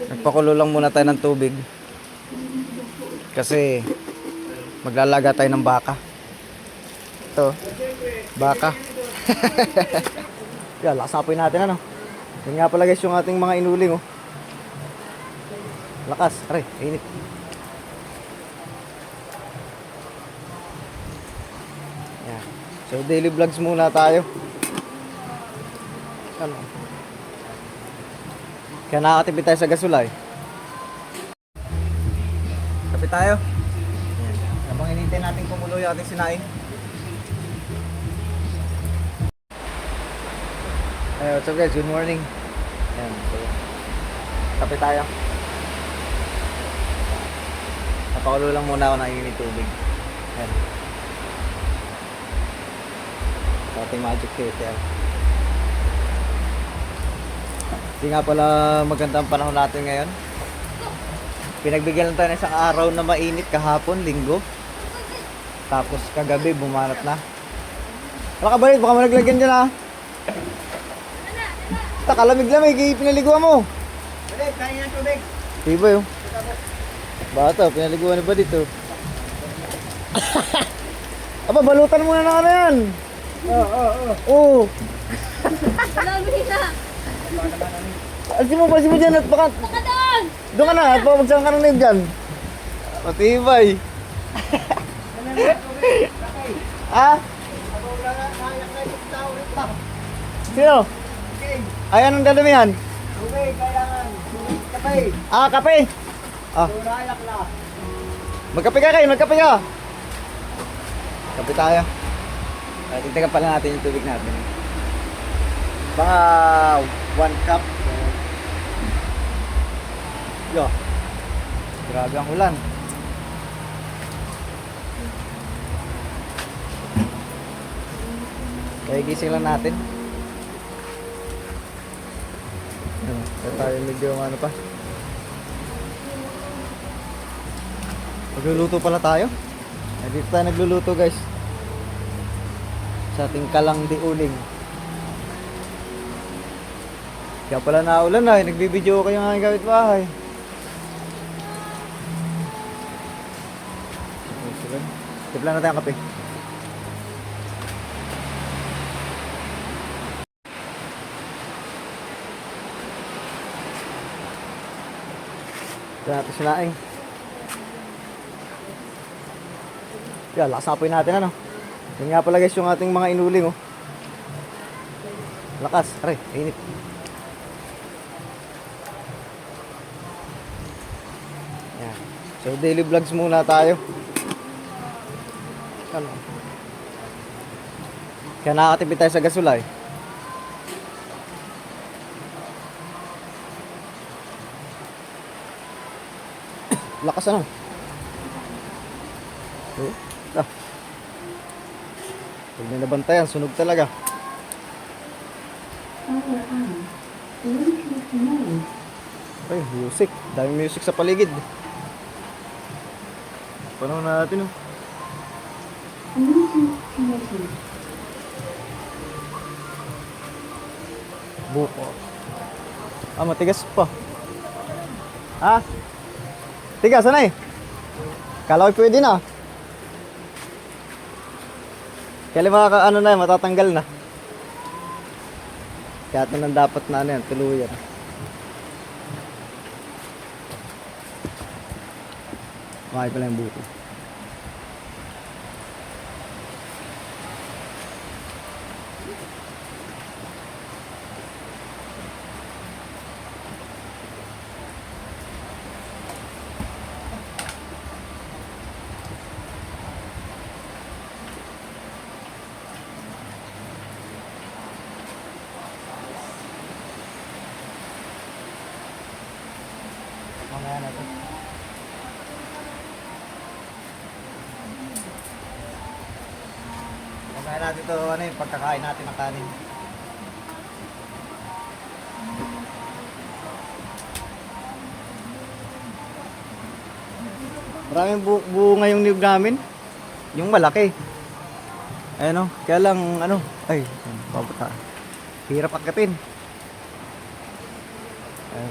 Nagpakulo lang muna tayo ng tubig. Kasi maglalaga tayo ng baka. Ito, baka. Yan, lakasapoy natin ano. Yan nga pala guys yung ating mga inuling oh. Lakas, aray, init. Yan. So daily vlogs muna tayo. Ano? Kaya nakakatipid tayo sa gasolay. Kapit tayo. Yan. Habang inintay natin kumulo yung ating sinaing. Hey, what's up guys? Good morning. Yan. So, kapit tayo. Napakulo lang muna ako ng init tubig. Yan. Sa ating magic kettle. Hindi nga pala magandang panahon natin ngayon. Pinagbigyan lang tayo ng isang araw na mainit kahapon, linggo. Tapos kagabi bumanat na. Wala ka balit, baka malaglagyan dyan ha. Kalamig-lamig, pinaliguan mo. Balit, kain ng tubig. Diba yun? Bata, pinaliguan na ba dito? Aba, balutan muna na ano yan. Oo. Lamig na! Alsin mo dyan at baka... Baka doon! Doon ka na at baka magsang ka ng name dyan. Matibay. Ha? Sino? Ay, anong dadamihan? Tubig, kailangan. Kapay. Ah, kape. Ah, Tulayak na. magkape ka kayo, magkape ka. Kape tayo. Tignan pala natin yung tubig natin. Baka 1 cup. Yo. Grabe ang ulan. Kaya gising lang natin. Kaya tayo medyo ano pa. Magluluto pala tayo. Dito tayo nagluluto guys. Sa ating kalang di uling. Kaya pala naulan na, nagbibideo kayo ng aking gamit bahay. Tipla na tayo ang kape. Ito natin sinaing. Yan, lakasapoy natin ano. Yan nga pala guys yung ating mga inuling oh. Lakas, aray, init. Yan. So daily vlogs muna tayo. Ano? Kaya nakakatipid tayo sa gasolay. Lakas ano? Ah. Pag may nabantayan, sunog talaga. Ay, music. Daming music sa paligid. Panahon natin oh. Buko. Ah, matigas pa. Ha? Tigas, ano eh? Kala ko pwede na. Kaya ano na, matatanggal na. Kaya ito nang dapat na ano yan, tuluyan. Makay pala yung buko. Mamaya natin. Mamaya natin ito, ano yung pagkakain natin ng kanin. Maraming bunga yung niyog namin. Yung malaki. Ayan o. Kaya lang ano. Ay. Pabuta. Hirap akatin.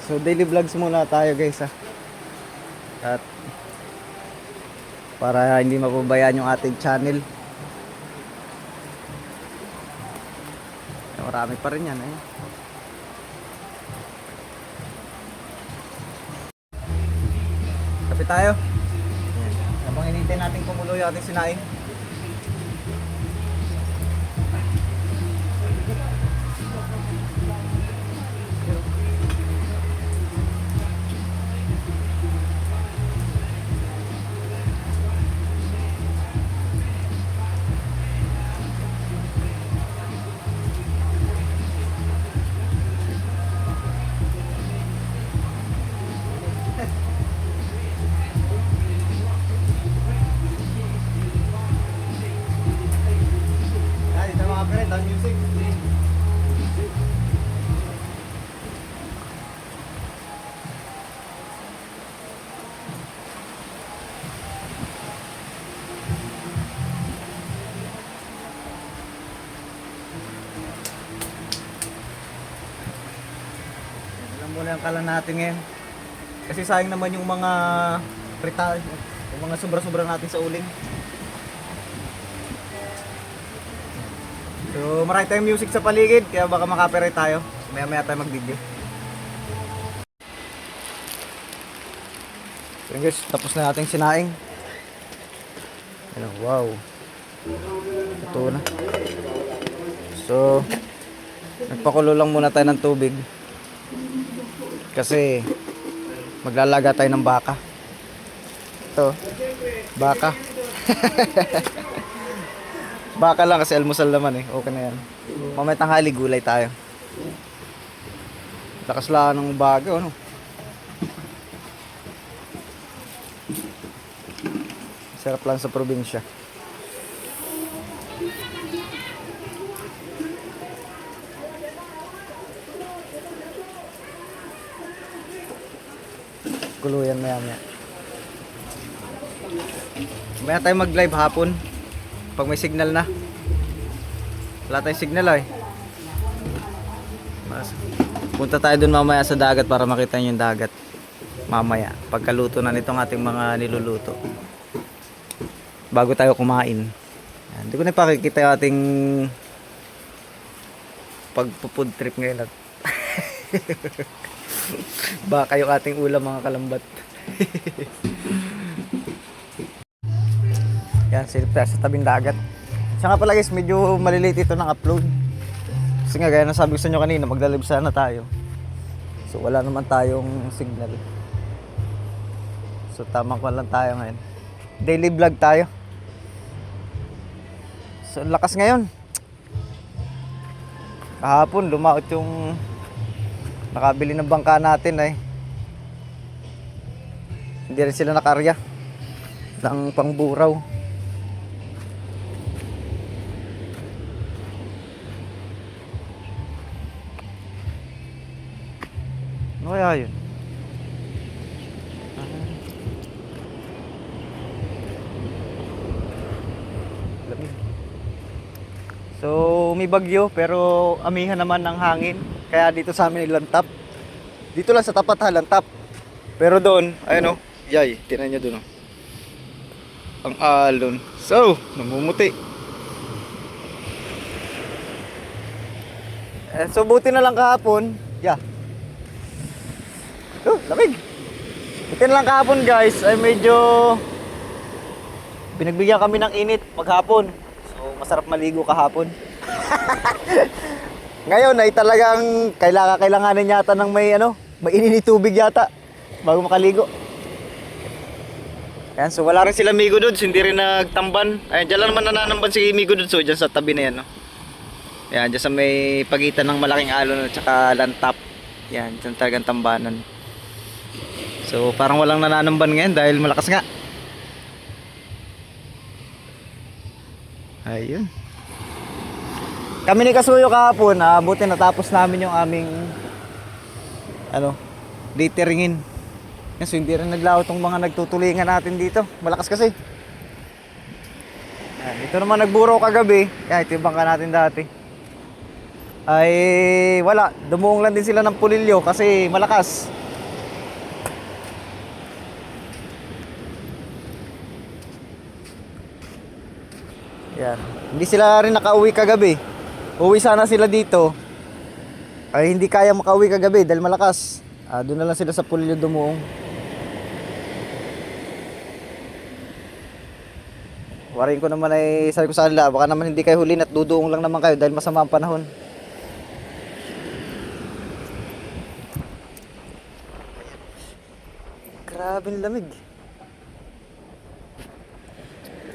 So daily vlogs muna tayo guys ha. At para hindi mapabayaan yung ating channel. Marami pa rin yan eh. Kapit tayo. Ayan. Habang hinintay natin kumulo yung ating sinaing. Dito mga friend, ang music. Alam mo na yung kalan natin ngayon. Kasi sayang naman yung mga prita, yung mga sobra-sobra natin sa uling. So marami tayong music sa paligid, kaya baka makapirate tayo. Maya-maya tayo mag-video. So guys, tapos na nating sinaing. Ayan, wow. Ito na. So, nagpakulo lang muna tayo ng tubig. Kasi, maglalaga tayo ng baka. Ito, baka. Baka lang kasi almusal naman eh. Okay na yan. Mamaya tanghali gulay tayo. Lakas lang ng bago ano. Sarap lang sa probinsya. Kuluyan maya maya. Maya tayo mag live hapon. Pag may signal na. Wala tayong signal eh. Punta tayo dun mamaya sa dagat para makita nyo yung dagat. Mamaya. Pagkaluto na nitong ating mga niluluto. Bago tayo kumain. Hindi ko na pakikita yung ating pagpo-food trip ngayon. Baka yung ating ulam mga kalambat. Yan, silip tayo sa tabing dagat. Siya nga pala guys, medyo malilate ito ng upload. Kasi nga, gaya na sabi ko sa inyo kanina, maglalib sana tayo. So, wala naman tayong signal. So, tamang lang tayo ngayon. Daily vlog tayo. So, lakas ngayon. Kahapon, lumaot yung nakabili ng bangka natin eh. Hindi rin sila nakarya ng pangburaw. Ano kaya yun? Lamig. So may bagyo pero amihan naman ng hangin. Kaya dito sa amin ilantap. Dito lang sa tapat ha, lantap. Pero doon, ayun o, yay, tinan nyo doon o. Ang alon. So, namumuti. So buti na lang kahapon. Yeah. Lamig. Buti na lang kahapon guys, ay medyo pinagbigyan kami ng init maghapon. So masarap maligo kahapon. Ngayon ay talagang kailanganin yata ng may mainit tubig yata bago makaligo. Ayan, so wala rin sila Migo Dudes, hindi rin nagtamban. Ayan, dyan lang naman nananamban si Migo Dudes, so dyan sa tabi na yan, no? Ayan, dyan sa may pagitan ng malaking alon at saka lantap. Ayan, dyan talagang tambanan. So parang walang nananamban ngayon dahil malakas nga. Ayun. Kami ni Kasuyo kahapon, buti natapos namin yung aming diteringin. Kasi hindi rin naglaho tong mga nagtutulingan natin dito. Malakas kasi. Ito naman nagburo kagabi. Yan, ito yung bangka natin dati. ay wala. Dumuong lang din sila ng pulilyo kasi malakas. Yan. Hindi sila rin nakauwi kagabi. Uwi sana sila dito. Ay hindi kaya makauwi kagabi dahil malakas. Doon na lang sila sa pulilyo dumuong. Warin ko naman ay sabi ko sa kanila, baka naman hindi kayo hulin at duduong lang naman kayo dahil masama ang panahon. Grabe ang lamig.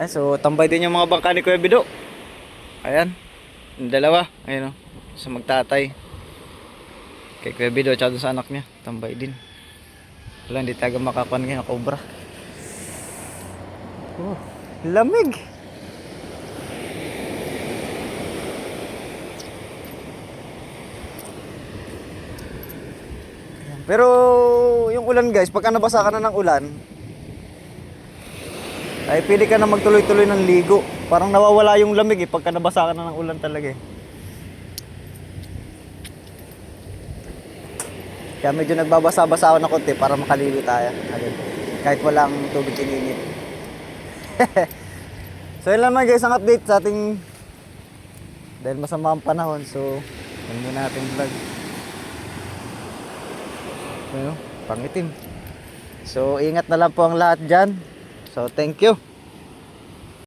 So tambay din yung mga bangka ni Kuya Bido. Ayan, yung dalawa, ayun o, sa magtatay. Kay Kuya Bido at sa anak niya, tambay din. Wala, hindi taga makakuan ngayon, cobra. Oh, lamig. Pero yung ulan guys, pagka nabasa ka na ng ulan, ay pili ka na magtuloy-tuloy ng ligo. Parang nawawala yung lamig pagka nabasa ka na ng ulan talaga Kaya medyo nagbabasa-basa ako ng konti para makalilo tayo agad. Kahit walang tubig ininit. So yun lang naman guys ang update sa ating, dahil masama ang panahon, so yun muna natin vlog. Ano, pangitim. So ingat na lang po ang lahat dyan. So thank you.